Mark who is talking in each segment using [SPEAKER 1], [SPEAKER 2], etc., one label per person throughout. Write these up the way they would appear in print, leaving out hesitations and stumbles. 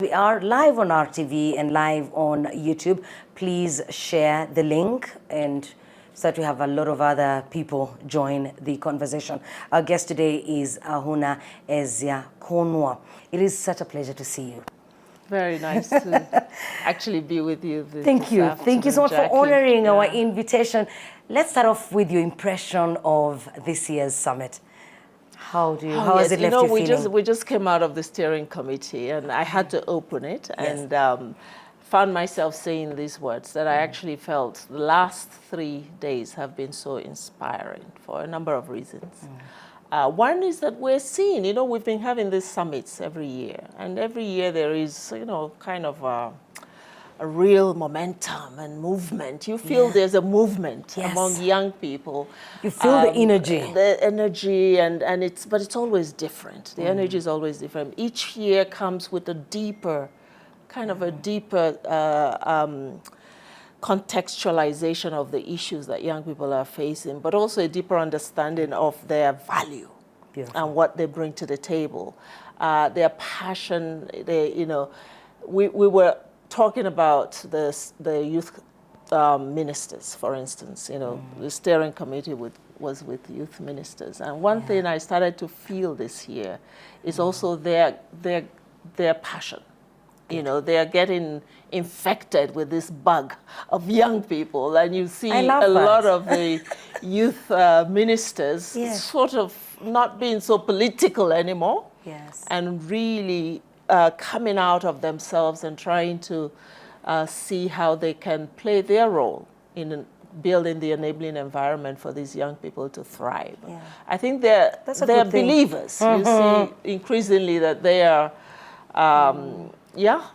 [SPEAKER 1] We are live on RTV and live on YouTube. Please share the link and so that we have a lot of other people join the conversation. Our guest today is Ahunna Eziakonwa. It is such a pleasure to see you.
[SPEAKER 2] Very nice to actually be with you
[SPEAKER 1] Thank you. Thank you so much for honoring our invitation. Let's start off with your impression of this year's summit. How has it left you feeling?
[SPEAKER 2] We just came out of the steering committee and I had to open it and found myself saying these words that I actually felt the last 3 days have been so inspiring for a number of reasons. One is that we're seeing, we've been having these summits every year, and every year there is, kind of a real momentum and movement. You feel there's a movement among young people.
[SPEAKER 1] You feel the energy.
[SPEAKER 2] The energy, but it's always different. The energy is always different. Each year comes with a deeper, contextualization of the issues that young people are facing, but also a deeper understanding of their value and what they bring to the table, their passion. We were talking about the youth ministers, for instance. The steering committee was with youth ministers, and one thing I started to feel this year is also their passion. They are getting infected with this bug of young people, and you see a lot of the youth ministers sort of not being so political anymore, and really coming out of themselves and trying to see how they can play their role in building the enabling environment for these young people to thrive. I think they're believers. You see increasingly that they are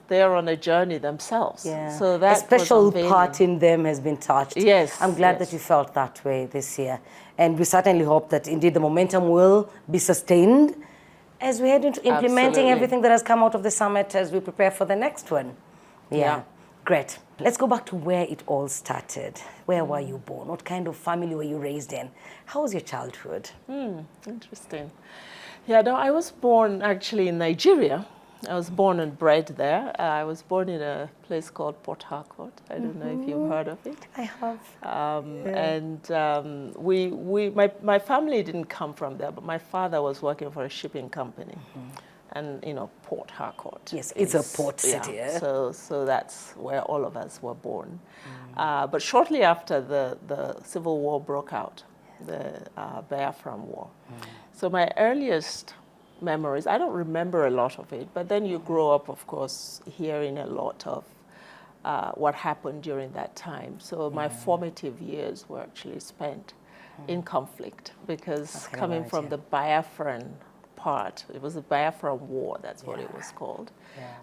[SPEAKER 2] they're on a journey themselves. So that
[SPEAKER 1] a special part in them has been touched. I'm glad that you felt that way this year. And we certainly hope that indeed the momentum will be sustained as we head into implementing everything that has come out of the summit as we prepare for the next one. Great. Let's go back to where it all started. Where were you born? What kind of family were you raised in? How was your childhood?
[SPEAKER 2] Interesting. I was born actually in Nigeria. I was born and bred there. I was born in a place called Port Harcourt. I don't know if you've heard of it.
[SPEAKER 1] I have.
[SPEAKER 2] My family didn't come from there, but my father was working for a shipping company. And, Port Harcourt.
[SPEAKER 1] Yes, it's a port city.
[SPEAKER 2] So that's where all of us were born. But shortly after the Civil War broke out, the Biafran War. So my earliest memories, I don't remember a lot of it, but then you grow up, of course, hearing a lot of what happened during that time. So my formative years were actually spent in conflict, because coming from the Biafran part, it was the Biafran War, that's what it was called,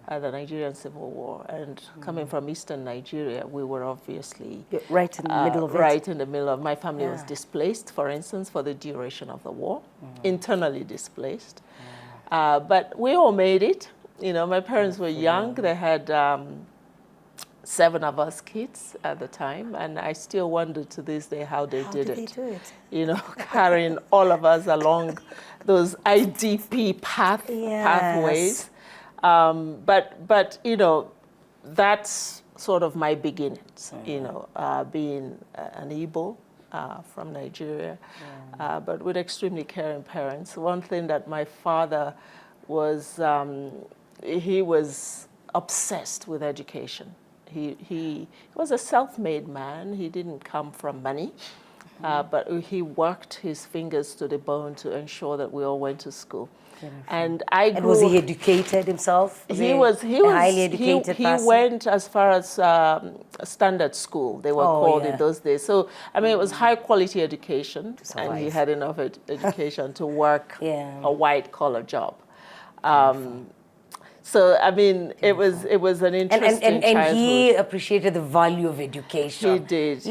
[SPEAKER 2] the Nigerian Civil War. And coming from Eastern Nigeria, we were obviously
[SPEAKER 1] right in the middle of it.
[SPEAKER 2] Right in the middle of. My family was displaced, for instance, for the duration of the war, internally displaced. But we all made it. My parents were young. They had 7 of us kids at the time, and I still wonder to this day how they did it. Carrying all of us along those IDP pathways. But that's sort of my beginnings. Being an Igbo from Nigeria, but with extremely caring parents. One thing that my father was, he was obsessed with education. He was a self-made man. He didn't come from money, but he worked his fingers to the bone to ensure that we all went to school. And
[SPEAKER 1] was he educated himself?
[SPEAKER 2] He was
[SPEAKER 1] highly educated person?
[SPEAKER 2] He went as far as standard school, they were called in those days. So, it was high quality education, and he had enough education to work a white collar job. So, it was an interesting childhood.
[SPEAKER 1] And he appreciated the value of education.
[SPEAKER 2] He did.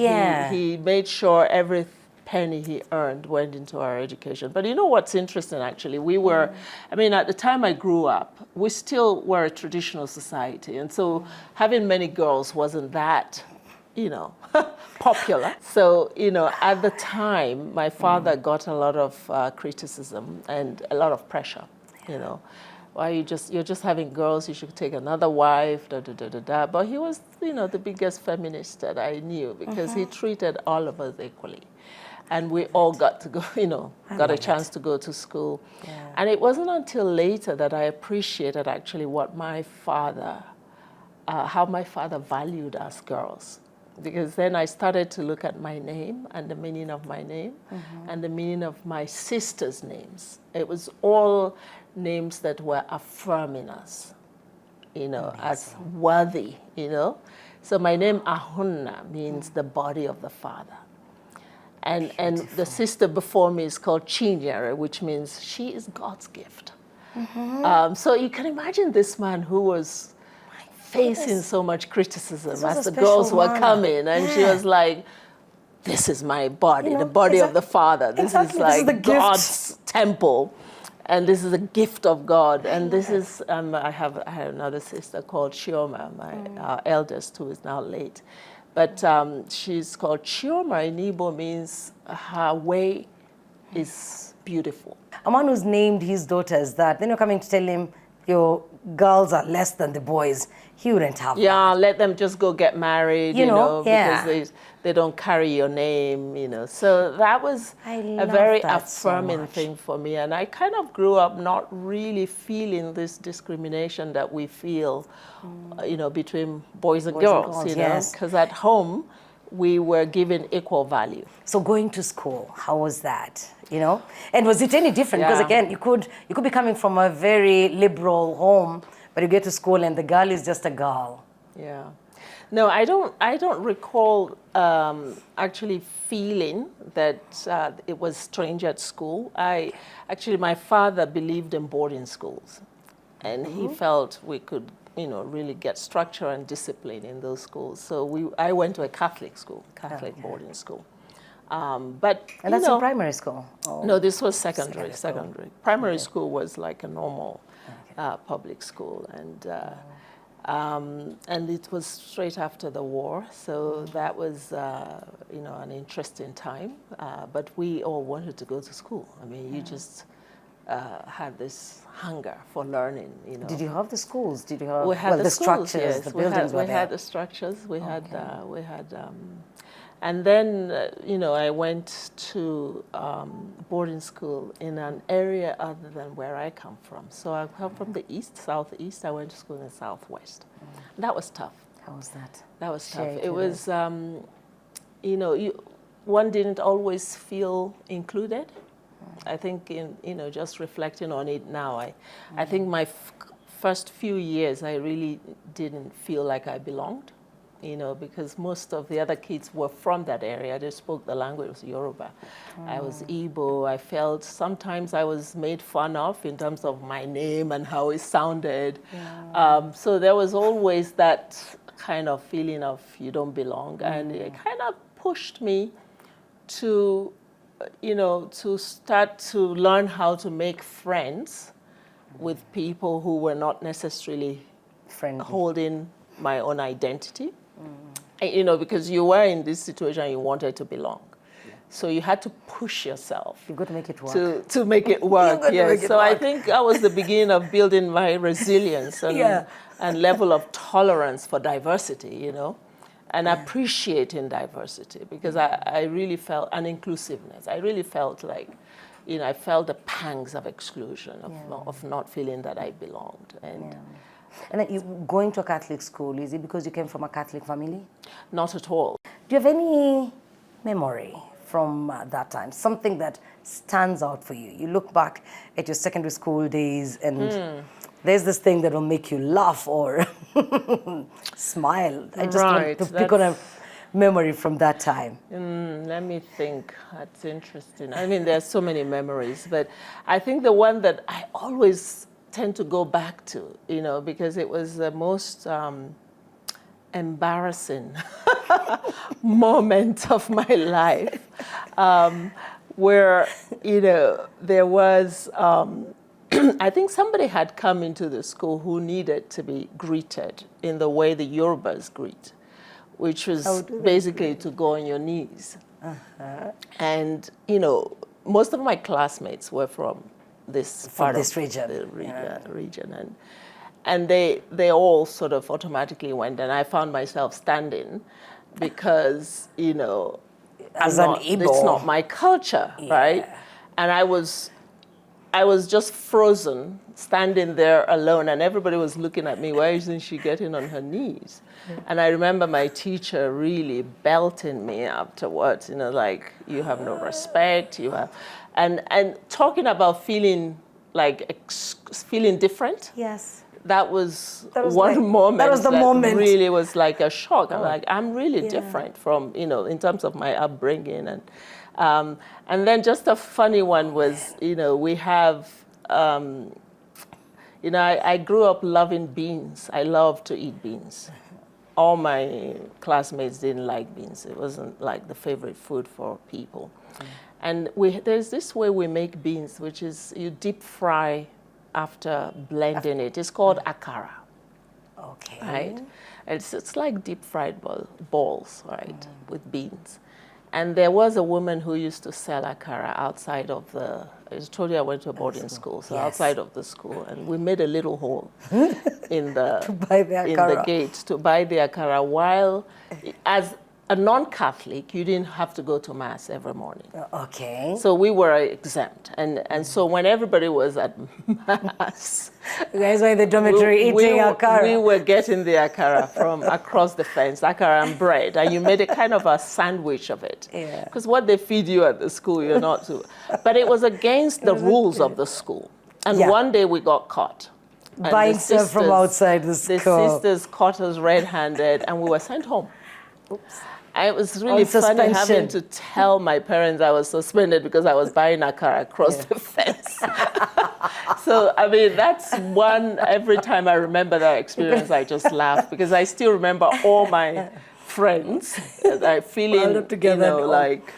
[SPEAKER 2] He made sure every penny he earned went into our education. But what's interesting, actually? We were, at the time I grew up, we still were a traditional society. And so having many girls wasn't that, popular. So, at the time, my father got a lot of criticism and a lot of pressure, why you're just having girls, you should take another wife, da da da da da. But he was, you know, the biggest feminist that I knew, because he treated all of us equally. And we all got to go, you know, got a chance to go to school. Yeah. And it wasn't until later that I appreciated actually what my father, how my father valued us girls. Because then I started to look at my name and the meaning of my name and the meaning of my sisters' names. It was all names that were affirming us, you know, as worthy, you know. So my name Ahunna means the body of the father. And the sister before me is called Chinyere, which means she is God's gift. So you can imagine this man who was facing so much criticism as the girls were coming, and she was like, this is my body, you know, the body of the Father. This is like this is God's temple, and this is a gift of God. And this is, I have another sister called Chioma, my eldest, who is now late. But she's called Chioma in Igbo, means her way is beautiful.
[SPEAKER 1] A man who's named his daughters that, then you're coming to tell him your girls are less than the boys, he wouldn't have that.
[SPEAKER 2] Let them just go get married, you know, because they don't carry your name, you know. So that was a very affirming thing for me. And I kind of grew up not really feeling this discrimination that we feel, you know, between boys and girls, you know, because at home, we were given equal value.
[SPEAKER 1] So going to school, how was that? You know, and was it any different? Because again, you could be coming from a very liberal home, but you get to school and the girl is just a girl.
[SPEAKER 2] Yeah, no, I don't recall actually feeling that it was strange at school. My father believed in boarding schools, and he felt we could, you know, really get structure and discipline in those schools. So I went to a Catholic school, Catholic boarding school. And
[SPEAKER 1] that's in primary school?
[SPEAKER 2] Oh. No, this was secondary. Primary school was like a normal public school. And it was straight after the war. So that was, you know, an interesting time. But we all wanted to go to school. I mean, you just had this hunger for learning, you know.
[SPEAKER 1] Did you have the schools? Did you have
[SPEAKER 2] the
[SPEAKER 1] schools, structures,
[SPEAKER 2] yes.
[SPEAKER 1] the buildings
[SPEAKER 2] we had the structures. We had and then, you know, I went to boarding school in an area other than where I come from. So I come from the east, southeast. I went to school in the southwest. That was tough.
[SPEAKER 1] How was that?
[SPEAKER 2] That was tough. It was, you know, one didn't always feel included. I think, you know, just reflecting on it now, I think my first few years, I really didn't feel like I belonged. You know, because most of the other kids were from that area. They spoke the language, it was Yoruba. I was Igbo. I felt sometimes I was made fun of in terms of my name and how it sounded. So there was always that kind of feeling of you don't belong. And it kind of pushed me to, you know, to start to learn how to make friends with people who were not necessarily holding my own identity. You know, because you were in this situation, you wanted to belong. So you had to push yourself.
[SPEAKER 1] You've got to make it work.
[SPEAKER 2] To make it work, yes. So I think that was the beginning of building my resilience and level of tolerance for diversity, you know, and appreciating diversity, because I really felt, and inclusiveness. I really felt like, you know, I felt the pangs of exclusion, of not feeling that I belonged.
[SPEAKER 1] And then you going to a Catholic school, is it because you came from a Catholic family?
[SPEAKER 2] Not at all.
[SPEAKER 1] Do you have any memory from that time, something that stands out for you? You look back at your secondary school days and there's this thing that will make you laugh or smile. I just want to pick on a memory from that time.
[SPEAKER 2] Let me think. That's interesting. I mean, there's so many memories, but I think the one that I always tend to go back to, you know, because it was the most embarrassing moment of my life, where, you know, there was, I think somebody had come into the school who needed to be greeted in the way the Yorubas greet, which was basically to go on your knees. And, you know, most of my classmates were from this
[SPEAKER 1] part of region.
[SPEAKER 2] The region. And they all sort of automatically went, and I found myself standing because, you know,
[SPEAKER 1] as an Igbo,
[SPEAKER 2] it's not my culture, right? And I was just frozen, standing there alone, and everybody was looking at me. Why isn't she getting on her knees? And I remember my teacher really belting me afterwards, you know, like, you have no respect, you have, and talking about feeling like feeling different.
[SPEAKER 1] Yes.
[SPEAKER 2] That was one moment.
[SPEAKER 1] That was the moment.
[SPEAKER 2] Really was like a shock. I'm like, I'm really different from, you know, in terms of my upbringing. And then just a funny one was, you know, we have, you know, I grew up loving beans. I love to eat beans. All my classmates didn't like beans. It wasn't like the favorite food for people. And there's this way we make beans, which is you deep fry after blending it. It's called akara.
[SPEAKER 1] Okay.
[SPEAKER 2] Right? It's like deep fried balls, right, with beans. And there was a woman who used to sell akara outside of I told you I went to a boarding school, so outside of the school, and we made a little hole in the gate to buy the akara, while as a non-Catholic, you didn't have to go to Mass every morning.
[SPEAKER 1] Okay.
[SPEAKER 2] So we were exempt. And so when everybody was at Mass,
[SPEAKER 1] you guys were in the dormitory eating akara.
[SPEAKER 2] We were getting the akara from across the fence, akara and bread. And you made a kind of a sandwich of it. Yeah. Because what they feed you at the school, you're not to. But it was against the rules of the school. And one day we got caught.
[SPEAKER 1] Buying stuff from outside the school.
[SPEAKER 2] The sisters caught us red-handed, and we were sent home. Oops. It was really funny having to tell my parents I was suspended because I was buying akara across the fence. So, I mean, that's one, every time I remember that experience, I just laugh because I still remember all my friends feeling, you know, like,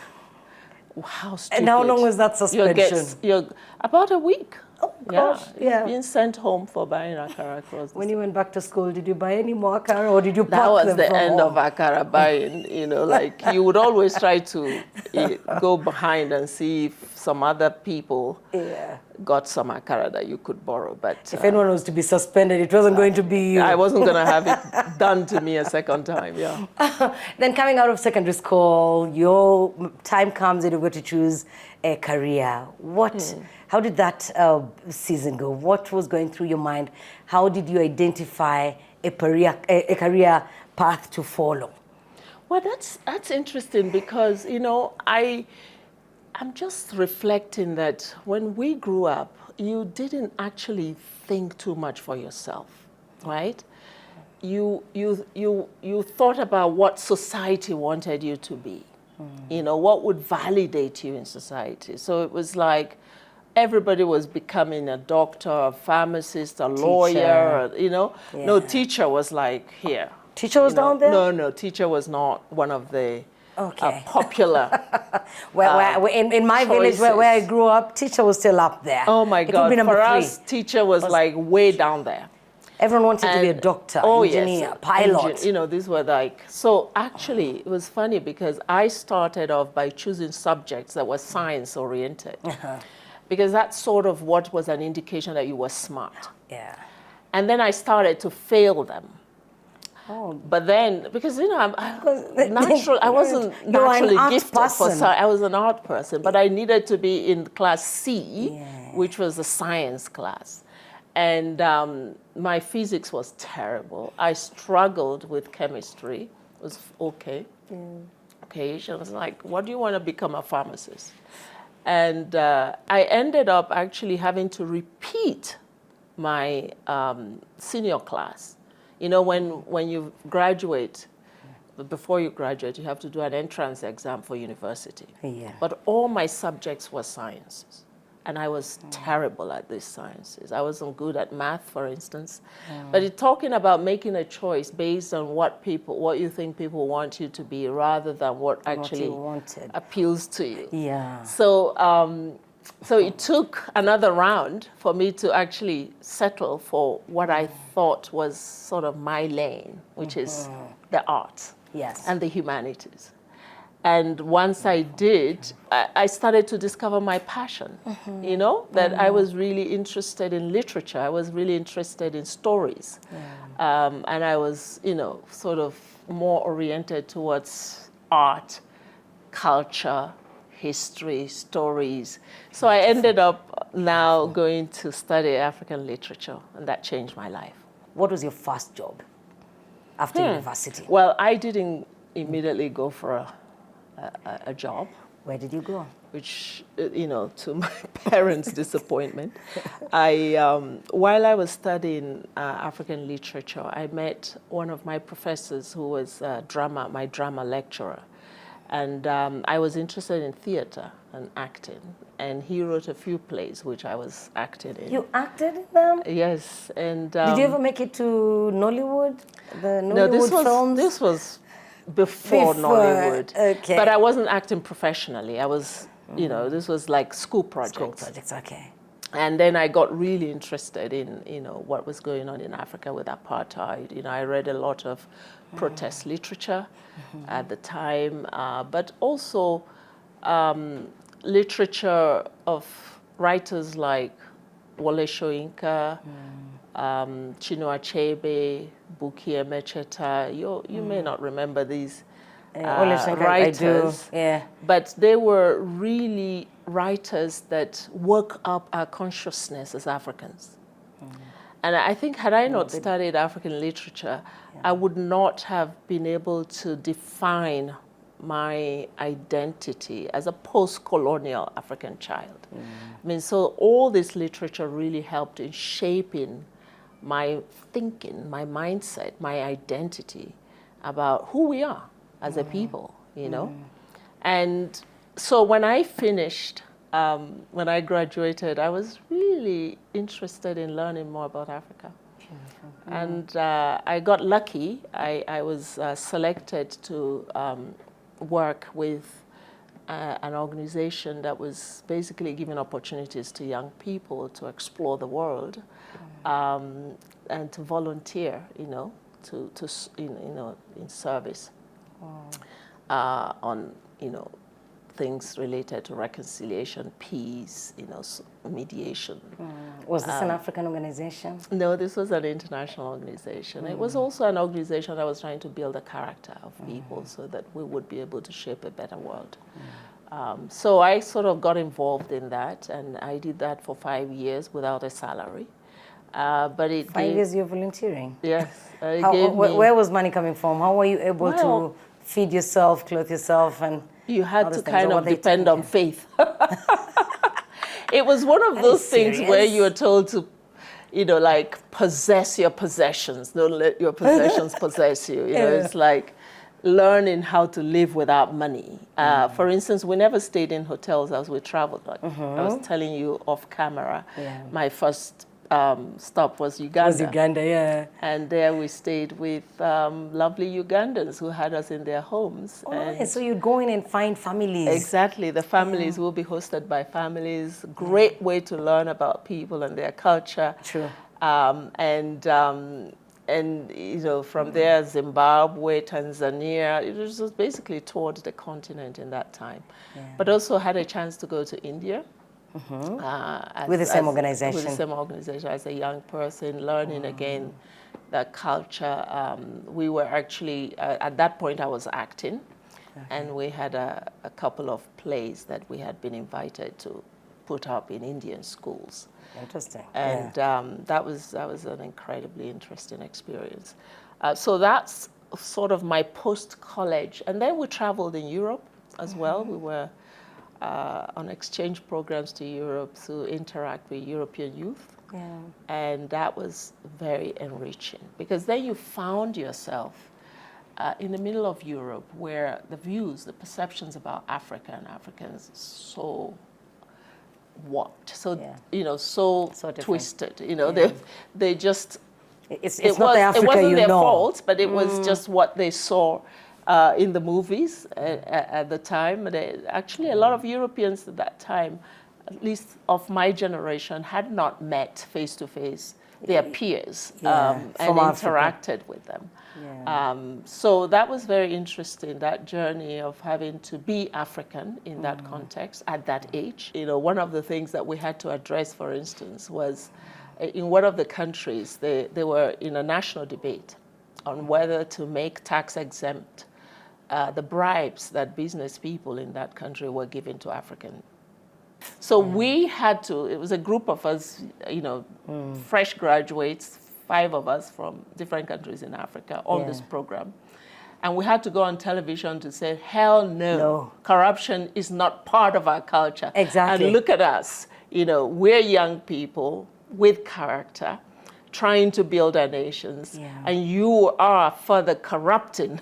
[SPEAKER 2] how stupid.
[SPEAKER 1] And how long was that suspension?
[SPEAKER 2] You're about a week.
[SPEAKER 1] Oh, gosh. Yeah.
[SPEAKER 2] Being sent home for buying akara across the
[SPEAKER 1] When you went back to school, did you buy any more akara or did you pack them?
[SPEAKER 2] That was the end of akara buying, you know, like you would always try to go behind and see if some other people got some akara that you could borrow. But
[SPEAKER 1] if anyone was to be suspended, it wasn't going to be you.
[SPEAKER 2] I wasn't going to have it done to me a second time,
[SPEAKER 1] Then coming out of secondary school, your time comes and you got to choose a career. How did that season go? What was going through your mind? How did you identify a career path to follow?
[SPEAKER 2] Well, that's interesting because, you know, I'm just reflecting that when we grew up, you didn't actually think too much for yourself, right? You thought about what society wanted you to be. You know, what would validate you in society. So it was like everybody was becoming a doctor, a pharmacist, a lawyer, you know. No, teacher was like here.
[SPEAKER 1] Teacher was down there?
[SPEAKER 2] No, teacher was not one of the popular
[SPEAKER 1] in my village where I grew up, teacher was still up there.
[SPEAKER 2] Oh my God, for us, teacher was like way down there.
[SPEAKER 1] Everyone wanted to be a doctor, engineer, pilot.
[SPEAKER 2] You know, these were like, so actually it was funny because I started off by choosing subjects that were science oriented. Because that's sort of what was an indication that you were smart.
[SPEAKER 1] Yeah.
[SPEAKER 2] And then I started to fail them. Oh. But then, because, you know, I wasn't naturally gifted for science. I was an art person, but I needed to be in class C, which was a science class. And my physics was terrible. I struggled with chemistry. It was okay. Okay, she was like, what do you want to become a pharmacist? And I ended up actually having to repeat my senior class. You know, when you graduate, before you graduate, you have to do an entrance exam for university. But all my subjects were sciences. And I was terrible at these sciences. I wasn't good at math, for instance. But it's talking about making a choice based on what you think people want you to be, rather than what actually appeals to you. Yeah. So, so it took another round for me to actually settle for what I thought was sort of my lane, which is the arts and the humanities. And once I did, I started to discover my passion, you know, that I was really interested in literature. I was really interested in stories. And I was, you know, sort of more oriented towards art, culture, history, stories. So I ended up now going to study African literature, and that changed my life.
[SPEAKER 1] What was your first job after university?
[SPEAKER 2] Well, I didn't immediately go for a job.
[SPEAKER 1] Where did you go?
[SPEAKER 2] Which, you know, to my parents' disappointment, while I was studying African literature, I met one of my professors who was my drama lecturer. And I was interested in theater and acting. And he wrote a few plays which I was acting in.
[SPEAKER 1] You acted in them?
[SPEAKER 2] Yes. And
[SPEAKER 1] did you ever make it to Nollywood? The Nollywood films?
[SPEAKER 2] This was before Nollywood.
[SPEAKER 1] Okay.
[SPEAKER 2] But I wasn't acting professionally. I was, you know, this was like school projects.
[SPEAKER 1] School projects, okay.
[SPEAKER 2] And then I got really interested in, you know, what was going on in Africa with apartheid. You know, I read a lot of protest literature at the time, but also literature of writers like Wole Soyinka, Chinua Achebe, Buki Emecheta. You may not remember these writers, but they were really writers that woke up our consciousness as Africans. And I think had I not studied African literature, I would not have been able to define my identity as a post-colonial African child. I mean, so all this literature really helped in shaping my thinking, my mindset, my identity about who we are as a people, you know? And so when I finished, when I graduated, I was really interested in learning more about Africa. And I got lucky. I was selected to work with an organization that was basically giving opportunities to young people to explore the world and to volunteer, you know, in service on, you know, things related to reconciliation, peace, you know, mediation.
[SPEAKER 1] Was this an African organization?
[SPEAKER 2] No, this was an international organization. It was also an organization that was trying to build a character of people so that we would be able to shape a better world. So I sort of got involved in that, and I did that for 5 years without a salary. But it
[SPEAKER 1] 5 years you're volunteering?
[SPEAKER 2] Yes.
[SPEAKER 1] Where was money coming from? How were you able to feed yourself, clothe yourself, and
[SPEAKER 2] you had to kind of depend on faith. It was one of those things where you were told to, you know, like, possess your possessions. Don't let your possessions possess you. You know, it's like learning how to live without money. For instance, we never stayed in hotels as we traveled. Like I was telling you off camera, my first stop was Uganda. And there we stayed with lovely Ugandans who had us in their homes.
[SPEAKER 1] And so you'd go in and find families.
[SPEAKER 2] Exactly. The families will be hosted by families. Great way to learn about people and their culture.
[SPEAKER 1] True.
[SPEAKER 2] And you know, from there, Zimbabwe, Tanzania, it was just basically toured the continent in that time. But also had a chance to go to India.
[SPEAKER 1] With the same organization?
[SPEAKER 2] With the same organization as a young person, learning again the culture. We were actually, at that point I was acting, and we had a couple of plays that we had been invited to put up in Indian schools.
[SPEAKER 1] Interesting.
[SPEAKER 2] And that was an incredibly interesting experience. So that's sort of my post-college. And then we traveled in Europe as well. We were on exchange programs to Europe to interact with European youth. And that was very enriching, because then you found yourself in the middle of Europe, where the views, the perceptions about Africa and Africans so warped, so you know, so twisted. You know, they just it wasn't their fault, but it was just what they saw in the movies at the time. Actually, a lot of Europeans at that time, at least of my generation, had not met face to face their peers and interacted with them. Yeah. So that was very interesting, that journey of having to be African in that context at that age. You know, one of the things that we had to address, for instance, was in one of the countries, they were in a national debate on whether to make tax exempt the bribes that business people in that country were giving to African. So we had to, it was a group of us, you know, fresh graduates, 5 of us from different countries in Africa on this program. And we had to go on television to say, hell no, corruption is not part of our culture.
[SPEAKER 1] Exactly.
[SPEAKER 2] And look at us, you know, we're young people with character, trying to build our nations, and you are further corrupting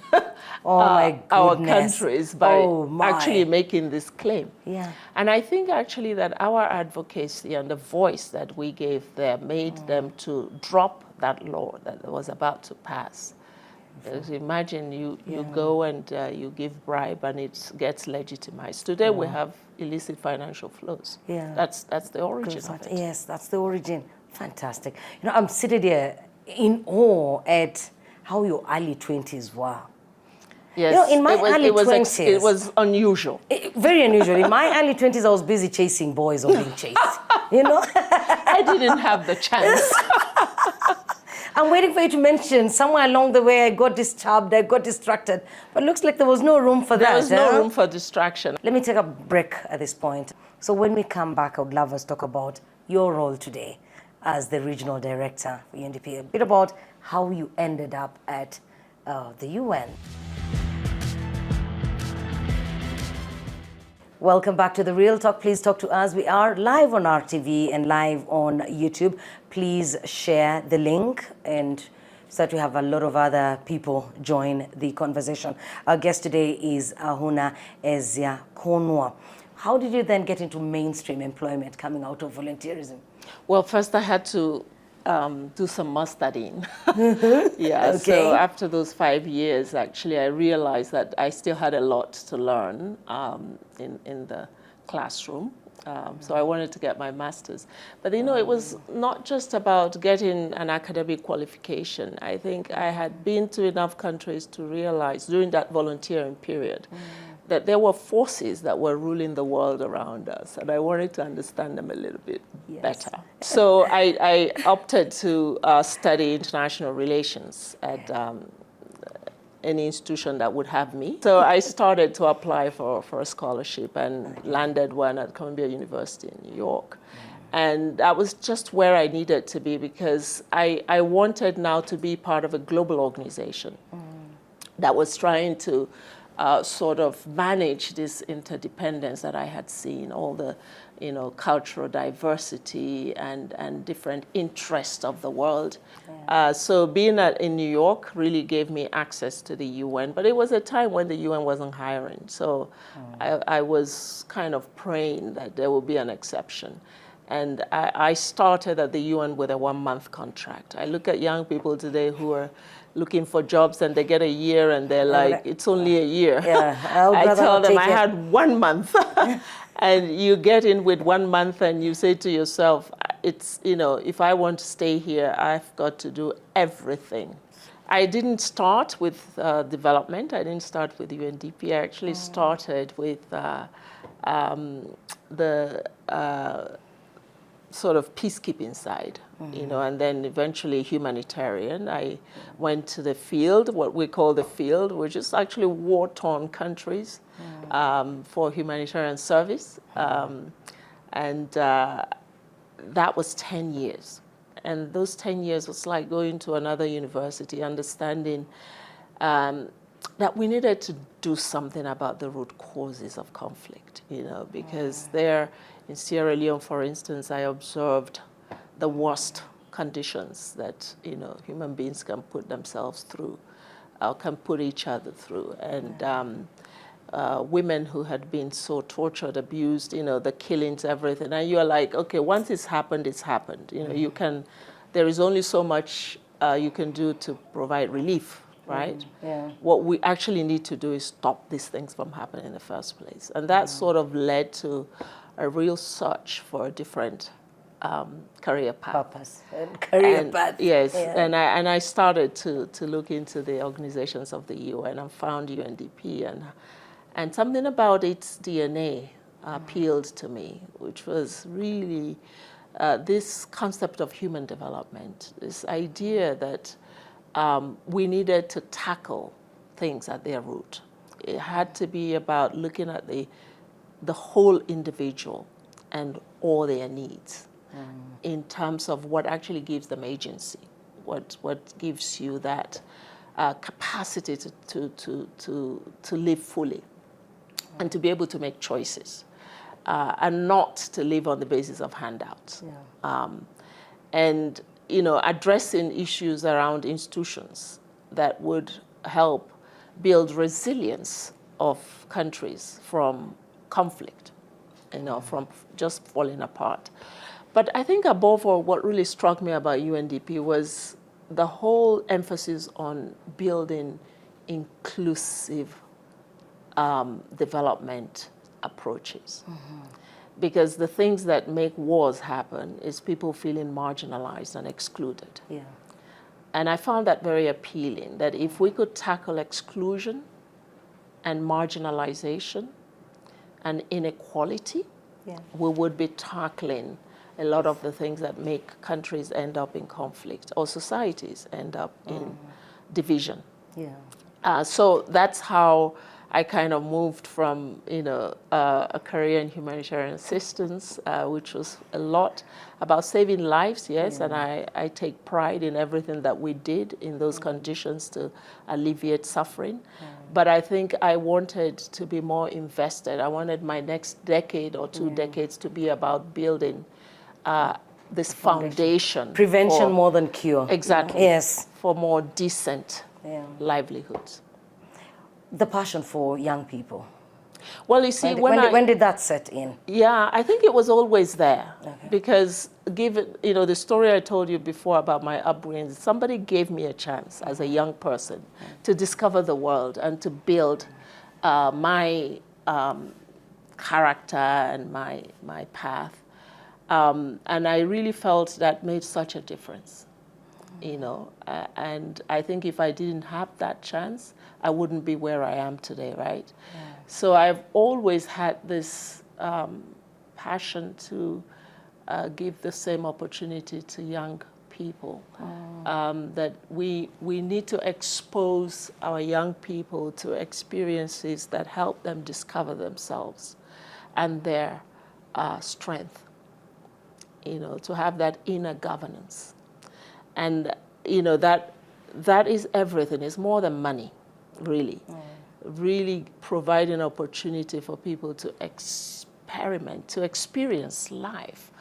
[SPEAKER 2] our countries by actually making this claim. Yeah. And I think actually that our advocacy and the voice that we gave them made them to drop that law that was about to pass. Imagine you go and you give bribe and it gets legitimized. Today we have illicit financial flows. Yeah. That's the origin of it.
[SPEAKER 1] Yes, that's the origin. Fantastic. You know, I'm sitting here in awe at how your early 20s were.
[SPEAKER 2] Yes,
[SPEAKER 1] you know, in my early 20s...
[SPEAKER 2] It was unusual.
[SPEAKER 1] Very unusual. In my early 20s, I was busy chasing boys or being chased. You know?
[SPEAKER 2] I didn't have the chance.
[SPEAKER 1] I'm waiting for you to mention somewhere along the way I got disturbed, I got distracted. But it looks like there was no room for that.
[SPEAKER 2] There was no room for distraction.
[SPEAKER 1] Let me take a break at this point. So when we come back, I would love us to talk about your role today as the regional director for UNDP, a bit about how you ended up at the UN. Welcome back to The Real Talk. Please talk to us. We are live on RTV and live on YouTube. Please share the link and so that we have a lot of other people join the conversation. Our guest today is Ahunna Eziakonwa. How did you then get into mainstream employment coming out of volunteerism?
[SPEAKER 2] Well, first I had to do some more studying. So after those 5 years, actually, I realized that I still had a lot to learn in the classroom. So I wanted to get my master's. But, you know, it was not just about getting an academic qualification. I think I had been to enough countries to realize during that volunteering period that there were forces that were ruling the world around us, and I wanted to understand them a little bit better. So I opted to study international relations at any institution that would have me. So I started to apply for a scholarship and landed one at Columbia University in New York. And that was just where I needed to be because I wanted now to be part of a global organization that was trying to sort of manage this interdependence that I had seen, all the, you know, cultural diversity and different interests of the world. So being in New York really gave me access to the UN, but it was a time when the UN wasn't hiring. So I was kind of praying that there will be an exception. And I started at the UN with a 1-month contract. I look at young people today who are looking for jobs and they get a year and they're like, it's only a year. I tell them I had 1 month. And you get in with 1 month and you say to yourself, it's, you know, if I want to stay here, I've got to do everything. I didn't start with development. I didn't start with UNDP. I actually started with the sort of peacekeeping side, you know, and then eventually humanitarian. I went to the field, what we call the field, which is actually war-torn countries for humanitarian service. And that was 10 years. And those 10 years was like going to another university, understanding that we needed to do something about the root causes of conflict, you know, because there in Sierra Leone, for instance, I observed the worst conditions that, you know, human beings can put themselves through, can put each other through. And women who had been so tortured, abused, you know, the killings, everything. And you're like, okay, once it's happened, it's happened. You know, you can, there is only so much you can do to provide relief, right? What we actually need to do is stop these things from happening in the first place. And that sort of led to a real search for a different career path.
[SPEAKER 1] Purpose and career path.
[SPEAKER 2] Yes, and I started to look into the organizations of the UN and found UNDP, and something about its DNA appealed to me, which was really this concept of human development, this idea that we needed to tackle things at their root. It had to be about looking at the whole individual and all their needs in terms of what actually gives them agency, what gives you that capacity to live fully and to be able to make choices and not to live on the basis of handouts. And addressing issues around institutions that would help build resilience of countries from conflict, from just falling apart. But I think above all, what really struck me about UNDP was the whole emphasis on building inclusive development approaches. Because the things that make wars happen is people feeling marginalized and excluded. And I found that very appealing, that if we could tackle exclusion and marginalization and inequality, we would be tackling a lot of the things that make countries end up in conflict or societies end up in division. So that's how I kind of moved from, a career in humanitarian assistance, which was a lot about saving lives, and I take pride in everything that we did in those conditions to alleviate suffering. But I think I wanted to be more invested. I wanted my next decade or 2 decades to be about building this foundation.
[SPEAKER 1] Prevention more than cure.
[SPEAKER 2] Exactly.
[SPEAKER 1] Yes.
[SPEAKER 2] For more decent livelihoods.
[SPEAKER 1] The passion for young people.
[SPEAKER 2] Well, you see,
[SPEAKER 1] when did that set in?
[SPEAKER 2] Yeah, I think it was always there. Because given, the story I told you before about my upbringing, somebody gave me a chance as a young person to discover the world and to build my character and my path. And I really felt that made such a difference, and I think if I didn't have that chance, I wouldn't be where I am today, right? So I've always had this passion to give the same opportunity to young people, that we need to expose our young people to experiences that help them discover themselves and their strength, to have that inner governance. And, that is everything. It's more than money, really. Really providing opportunity for people to experiment, to experience life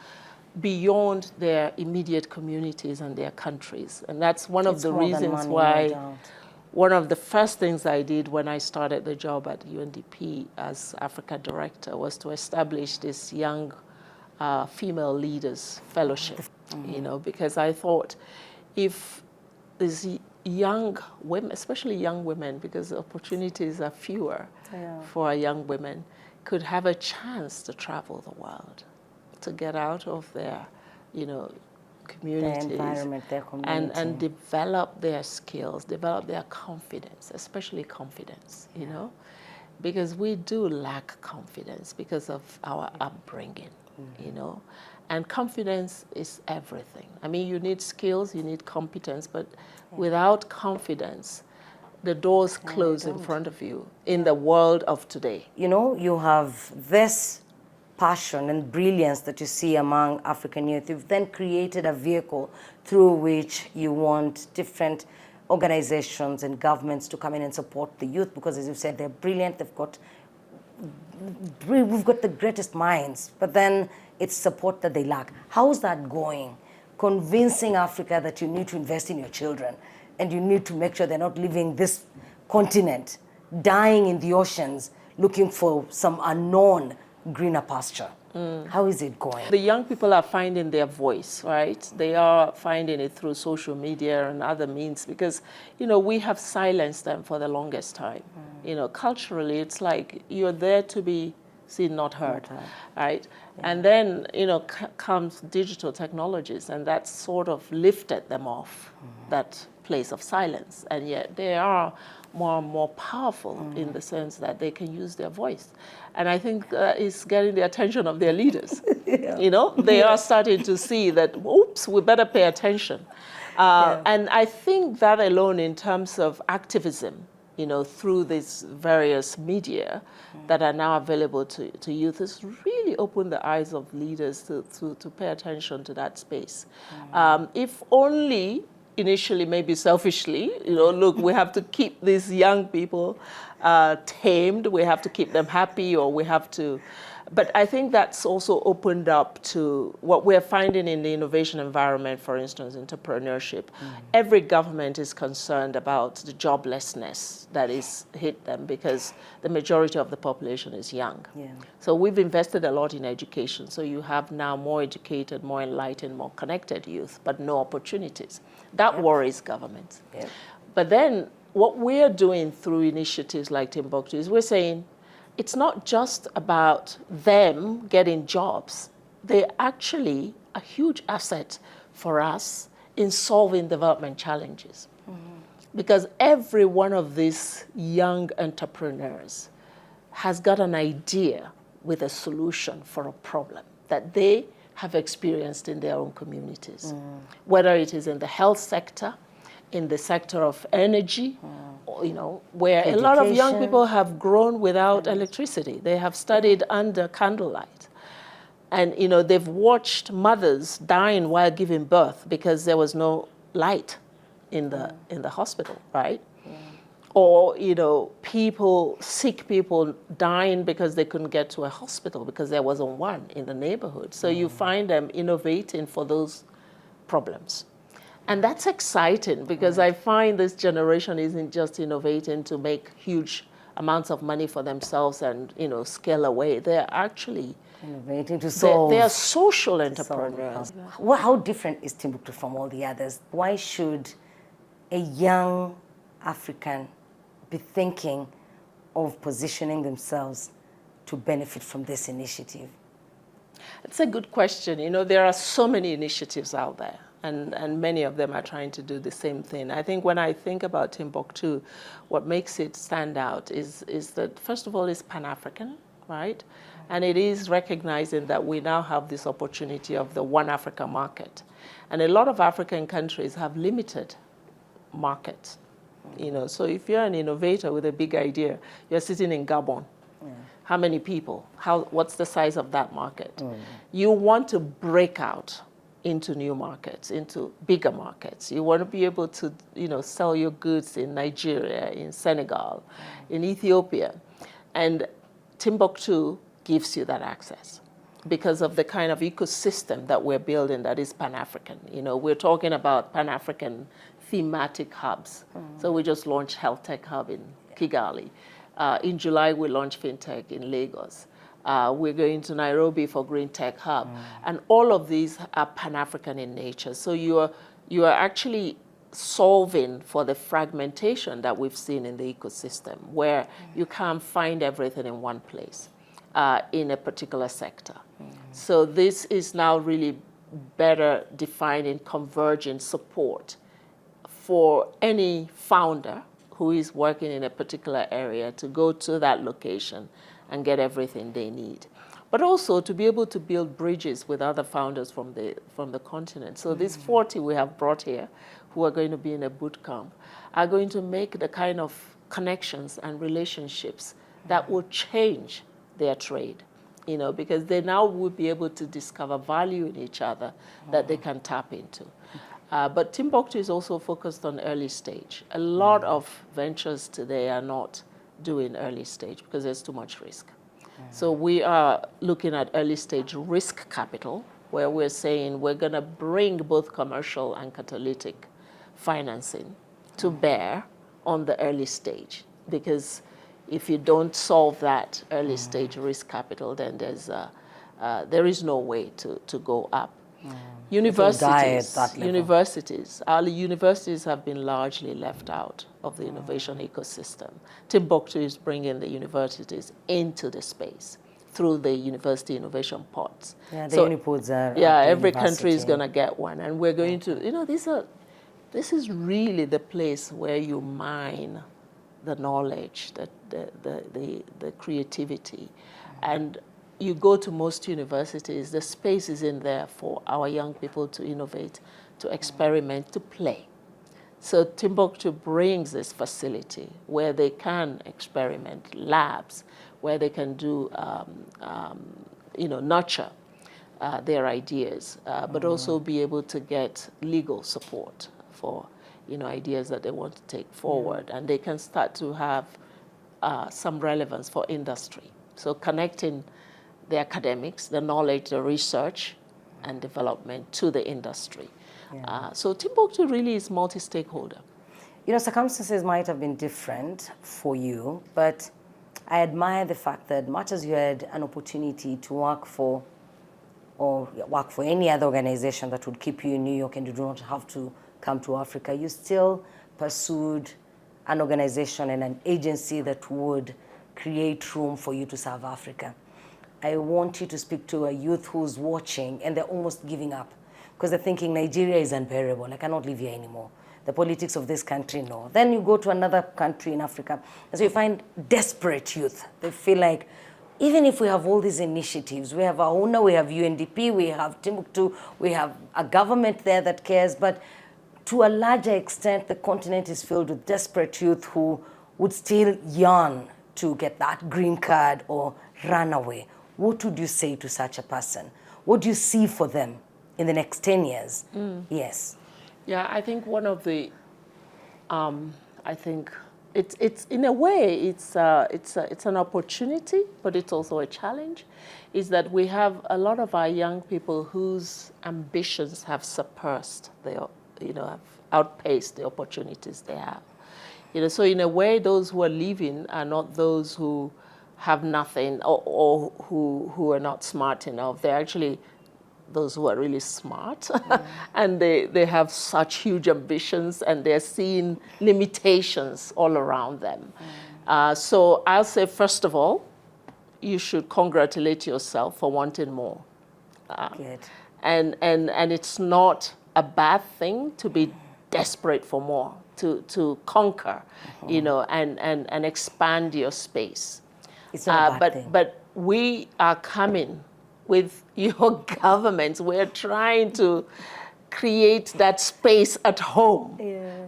[SPEAKER 2] beyond their immediate communities and their countries. And that's one of the reasons why one of the first things I did when I started the job at UNDP as Africa Director was to establish this young female leaders fellowship, because I thought if these young women, especially young women, because the opportunities are fewer for young women, could have a chance to travel the world, to get out of their, communities,
[SPEAKER 1] their environment, their community,
[SPEAKER 2] and develop their skills, develop their confidence, especially confidence, because we do lack confidence because of our upbringing. And confidence is everything. I mean, you need skills, you need competence, but without confidence, the doors close in front of you in the world of today.
[SPEAKER 1] You have this passion and brilliance that you see among African youth. You've then created a vehicle through which you want different organizations and governments to come in and support the youth, because as you said, they're brilliant, we've got the greatest minds, but then it's support that they lack. How's that going? Convincing Africa that you need to invest in your children and you need to make sure they're not leaving this continent, dying in the oceans, looking for some unknown greener pasture. How is it going?
[SPEAKER 2] The young people are finding their voice, right? They are finding it through social media and other means because, we have silenced them for the longest time. Culturally, it's like you're there to be seen, not heard, right? Yeah. And then, you know, comes digital technologies, and that sort of lifted them off that place of silence. And yet they are more and more powerful in the sense that they can use their voice. And I think it's getting the attention of their leaders. You know, they are starting to see that, oops, we better pay attention. And I think that alone, in terms of activism, you know, through these various media that are now available to youth, has really opened the eyes of leaders to pay attention to that space. If only initially, maybe selfishly, you know, look, we have to keep these young people tamed, we have to keep them happy, or we have to, but I think that's also opened up to what we're finding in the innovation environment, for instance, entrepreneurship. Every government is concerned about the joblessness that is hit them because the majority of the population is young. So we've invested a lot in education. So you have now more educated, more enlightened, more connected youth, but no opportunities. That worries governments. But then what we're doing through initiatives like Timbuktu is we're saying, it's not just about them getting jobs. They're actually a huge asset for us in solving development challenges. Because every one of these young entrepreneurs has got an idea with a solution for a problem that they have experienced in their own communities. Whether it is in the health sector, in the sector of energy, you know, where education. A lot of young people have grown without electricity. They have studied under candlelight. And, you know, they've watched mothers dying while giving birth because there was no light in the hospital, right? Or, you know, sick people dying because they couldn't get to a hospital because there wasn't one in the neighborhood. So you find them innovating for those problems. And that's exciting because I find this generation isn't just innovating to make huge amounts of money for themselves and, you know, scale away. They're actually
[SPEAKER 1] innovating to solve.
[SPEAKER 2] They are social entrepreneurs.
[SPEAKER 1] Well, how different is Timbuktu from all the others? Why should a young African be thinking of positioning themselves to benefit from this initiative?
[SPEAKER 2] It's a good question. You know, there are so many initiatives out there. And many of them are trying to do the same thing. I think when I think about Timbuktu, what makes it stand out is that, first of all, it's Pan-African, right? And it is recognizing that we now have this opportunity of the one Africa market. And a lot of African countries have limited markets. You know, so if you're an innovator with a big idea, you're sitting in Gabon. How many people? What's the size of that market? You want to break out into new markets, into bigger markets. You want to be able to, you know, sell your goods in Nigeria, in Senegal, in Ethiopia. And Timbuktu gives you that access because of the kind of ecosystem that we're building that is Pan-African. You know, we're talking about Pan-African thematic hubs. So we just launched Health Tech Hub in Kigali. In July, we launched FinTech in Lagos. We're going to Nairobi for Green Tech Hub. And all of these are Pan-African in nature. So you are actually solving for the fragmentation that we've seen in the ecosystem, where you can't find everything in one place in a particular sector. So this is now really better defining convergent support for any founder who is working in a particular area to go to that location and get everything they need. But also to be able to build bridges with other founders from the continent. So these 40 we have brought here, who are going to be in a boot camp, are going to make the kind of connections and relationships that will change their trade, you know, because they now will be able to discover value in each other that they can tap into. But Timbuktu is also focused on early stage. A lot of ventures today are not doing early stage because there's too much risk. So we are looking at early stage risk capital, where we're saying we're going to bring both commercial and catalytic financing to bear on the early stage. Because if you don't solve that early stage risk capital, then there is no way to go up. Universities, our universities have been largely left out of the innovation ecosystem. Timbuktu is bringing the universities into the space through the university innovation pods.
[SPEAKER 1] Yeah, the unipods are.
[SPEAKER 2] Yeah, every country is going to get one, and we're going to, you know, this is really the place where you mine the knowledge, the creativity, and you go to most universities, the space is in there for our young people to innovate, to experiment, to play. So Timbuktu brings this facility where they can experiment, labs, where they can do, you know, nurture their ideas, but also be able to get legal support for, you know, ideas that they want to take forward. And they can start to have some relevance for industry. So connecting the academics, the knowledge, the research, and development to the industry. So Timbuktu really is multi-stakeholder.
[SPEAKER 1] You know, circumstances might have been different for you, but I admire the fact that much as you had an opportunity to work for any other organization that would keep you in New York and you do not have to come to Africa, you still pursued an organization and an agency that would create room for you to serve Africa. I want you to speak to a youth who's watching and they're almost giving up because they're thinking Nigeria is unbearable, I cannot live here anymore. The politics of this country, no. Then you go to another country in Africa, and so you find desperate youth. They feel like, even if we have all these initiatives, we have Ahunna, we have UNDP, we have Timbuktu, we have a government there that cares, but to a larger extent, the continent is filled with desperate youth who would still yearn to get that green card or run away. What would you say to such a person? What do you see for them in the next 10 years? Yes.
[SPEAKER 2] Yeah, I think one of the, I think it's in a way, it's an opportunity, but it's also a challenge, is that we have a lot of our young people whose ambitions have surpassed their, you know, have outpaced the opportunities they have. You know, so in a way, those who are leaving are not those who have nothing or who are not smart enough. They're actually those who are really smart and they have such huge ambitions and they're seeing limitations all around them. So I'll say, first of all, you should congratulate yourself for wanting more.
[SPEAKER 1] Good.
[SPEAKER 2] And it's not a bad thing to be desperate for more, to conquer, you know, and expand your space.
[SPEAKER 1] It's not a bad thing.
[SPEAKER 2] But we are coming with your governments. We're trying to create that space at home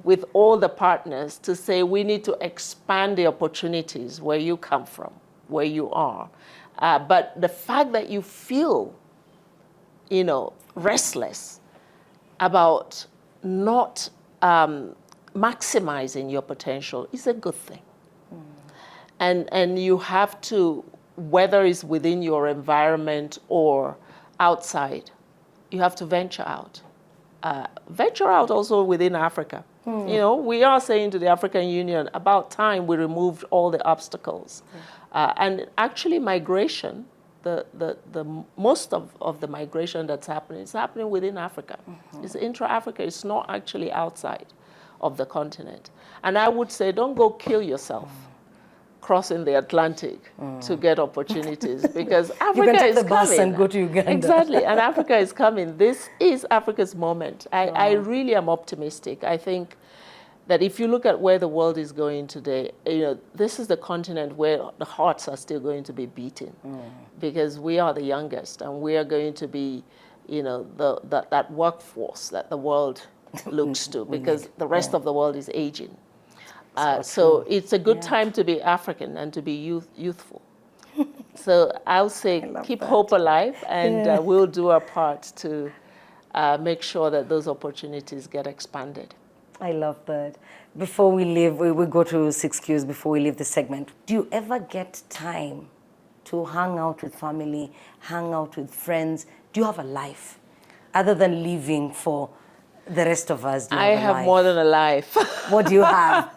[SPEAKER 2] with all the partners to say we need to expand the opportunities where you come from, where you are. But the fact that you feel, you know, restless about not maximizing your potential is a good thing. And you have to, whether it's within your environment or outside, you have to venture out. Venture out also within Africa. You know, we are saying to the African Union, about time we removed all the obstacles. And actually migration, the most of the migration that's happening is happening within Africa. It's intra-Africa, it's not actually outside of the continent. And I would say, don't go kill yourself crossing the Atlantic to get opportunities, because Africa
[SPEAKER 1] you can take
[SPEAKER 2] is
[SPEAKER 1] the bus
[SPEAKER 2] coming.
[SPEAKER 1] and go to Uganda.
[SPEAKER 2] Exactly, and Africa is coming. This is Africa's moment. I really am optimistic. I think that if you look at where the world is going today, you know, this is the continent where the hearts are still going to be beating, because we are the youngest, and we are going to be, you know, that workforce that the world looks to, because the rest of the world is aging. So it's a good time to be African and to be youthful. So I'll say keep hope alive, and we'll do our part to make sure that those opportunities get expanded.
[SPEAKER 1] I love that. Before we leave, we go to 6 Qs before we leave the segment. Do you ever get time to hang out with family, hang out with friends? Do you have a life other than living for the rest of us?
[SPEAKER 2] I have more than a life.
[SPEAKER 1] What do you have?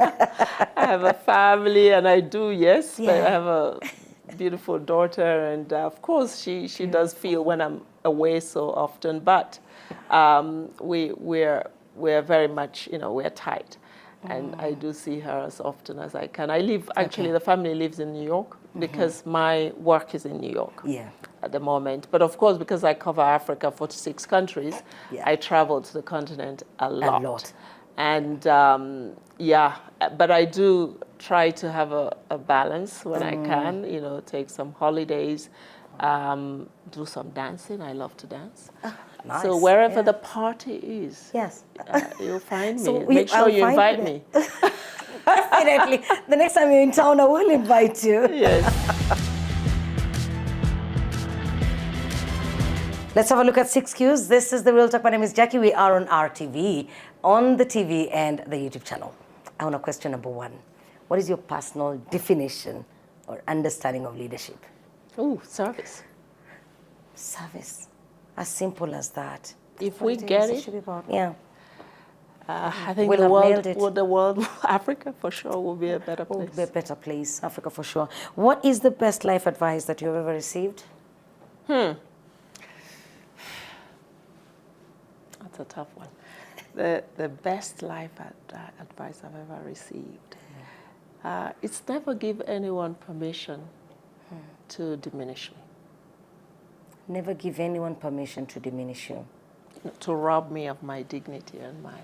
[SPEAKER 2] I have a family, and I do, yes. But I have a beautiful daughter, and of course she does feel when I'm away so often. But we're very much, you know, we're tight. and I do see her as often as I can. I live, actually, the family lives in New York because my work is in New York at the moment. But of course, because I cover Africa, 46 countries, I travel to the continent a lot. And but I do try to have a balance when I can, you know, take some holidays, do some dancing. I love to dance.
[SPEAKER 1] Nice.
[SPEAKER 2] So wherever the party is, you'll find me.
[SPEAKER 1] So
[SPEAKER 2] Make sure you invite me.
[SPEAKER 1] Definitely. The next time you're in town, I will invite you.
[SPEAKER 2] Yes.
[SPEAKER 1] Let's have a look at 6 Qs. This is The Real Talk. My name is Jackie. We are on RTV, on the TV and the YouTube channel. I want question number 1. What is your personal definition or understanding of leadership?
[SPEAKER 2] Oh, service.
[SPEAKER 1] Service. As simple as that.
[SPEAKER 2] If we get it, I think the world, Africa for sure, will be a better place.
[SPEAKER 1] Will be a better place, Africa for sure. What is the best life advice that you've ever received?
[SPEAKER 2] That's a tough one. The best life advice I've ever received. It's never give anyone permission to diminish me.
[SPEAKER 1] Never give anyone permission to diminish you.
[SPEAKER 2] To rob me of my dignity and my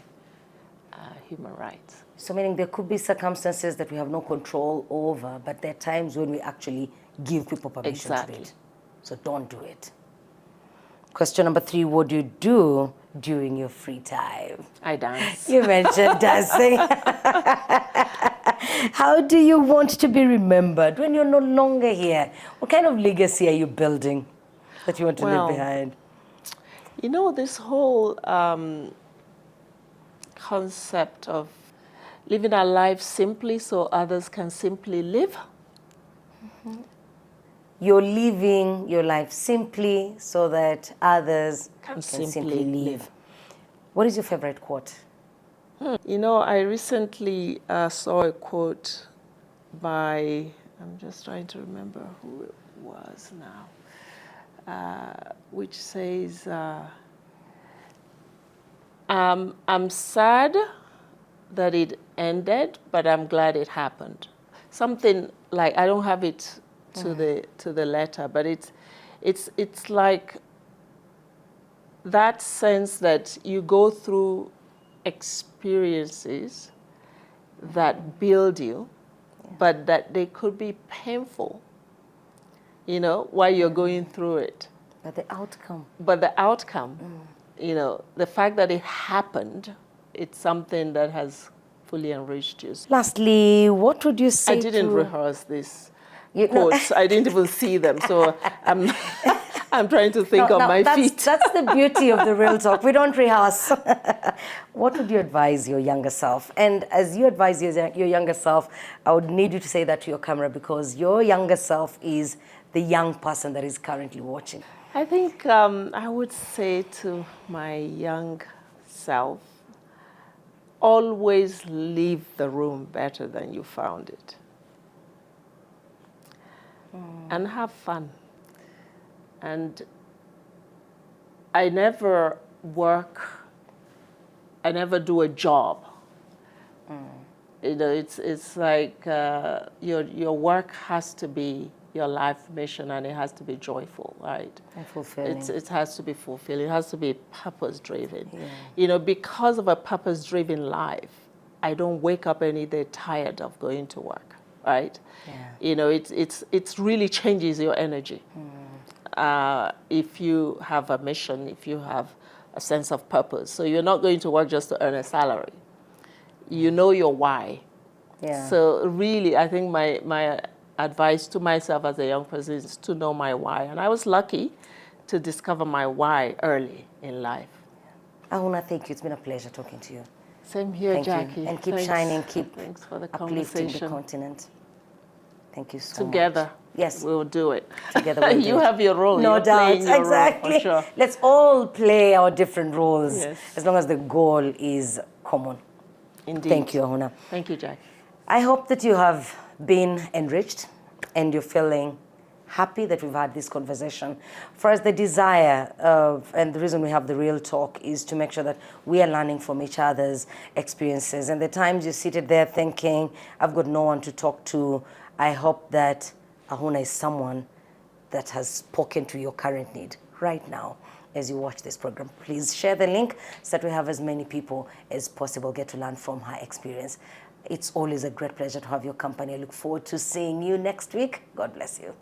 [SPEAKER 2] human rights.
[SPEAKER 1] So meaning there could be circumstances that we have no control over, but there are times when we actually give people permission to do it. So don't do it. Question number 3, what do you do during your free time?
[SPEAKER 2] I dance.
[SPEAKER 1] You mentioned dancing. How do you want to be remembered when you're no longer here? What kind of legacy are you building that you want to leave behind?
[SPEAKER 2] You know, this whole concept of living our lives simply so others can simply live.
[SPEAKER 1] You're living your life simply so that others can simply live. What is your favorite quote?
[SPEAKER 2] You know, I recently saw a quote by, I'm just trying to remember who it was now, which says, I'm sad that it ended, but I'm glad it happened. Something like, I don't have it to the letter, but it's like that sense that you go through experiences that build you, but that they could be painful, you know, while you're going through it.
[SPEAKER 1] But the outcome.
[SPEAKER 2] You know, the fact that it happened, it's something that has fully enriched you.
[SPEAKER 1] Lastly, what would you say?
[SPEAKER 2] I didn't rehearse these quotes. I didn't even see them, so I'm trying to think on my feet.
[SPEAKER 1] That's the beauty of The Real Talk. We don't rehearse. What would you advise your younger self? And as you advise your younger self, I would need you to say that to your camera, because your younger self is the young person that is currently watching.
[SPEAKER 2] I think I would say to my young self, always leave the room better than you found it. And have fun. And I never do a job. You know, it's like your work has to be your life mission, and it has to be joyful, right?
[SPEAKER 1] And fulfilling.
[SPEAKER 2] It has to be fulfilling. It has to be purpose-driven. Yeah. You know, because of a purpose-driven life, I don't wake up any day tired of going to work, right? Yeah. You know, it really changes your energy. If you have a mission, if you have a sense of purpose. So you're not going to work just to earn a salary. You know your why. Yeah. So really, I think my advice to myself as a young person is to know my why. And I was lucky to discover my why early in life.
[SPEAKER 1] Ahunna, thank you. It's been a pleasure talking to you.
[SPEAKER 2] Same here, Jackie.
[SPEAKER 1] And keep shining, keep
[SPEAKER 2] Thanks for the
[SPEAKER 1] uplifting the continent. Thank you so much.
[SPEAKER 2] Together,
[SPEAKER 1] yes,
[SPEAKER 2] we'll do it.
[SPEAKER 1] Together we'll do
[SPEAKER 2] you
[SPEAKER 1] it.
[SPEAKER 2] have your role.
[SPEAKER 1] No doubt,
[SPEAKER 2] exactly.
[SPEAKER 1] Role, for sure. Let's all play our different roles,
[SPEAKER 2] yes,
[SPEAKER 1] as long as the goal is common.
[SPEAKER 2] Indeed.
[SPEAKER 1] Thank you, Ahunna.
[SPEAKER 2] Thank you, Jackie.
[SPEAKER 1] I hope that you have been enriched and you're feeling happy that we've had this conversation. For us, the desire of, and the reason we have the real talk is to make sure that we are learning from each other's experiences. And the times you seated there thinking, I've got no one to talk to, I hope that Ahunna is someone that has spoken to your current need right now. As you watch this program, please share the link so that we have as many people as possible get to learn from her experience. It's always a great pleasure to have your company. I look forward to seeing you next week. God bless you.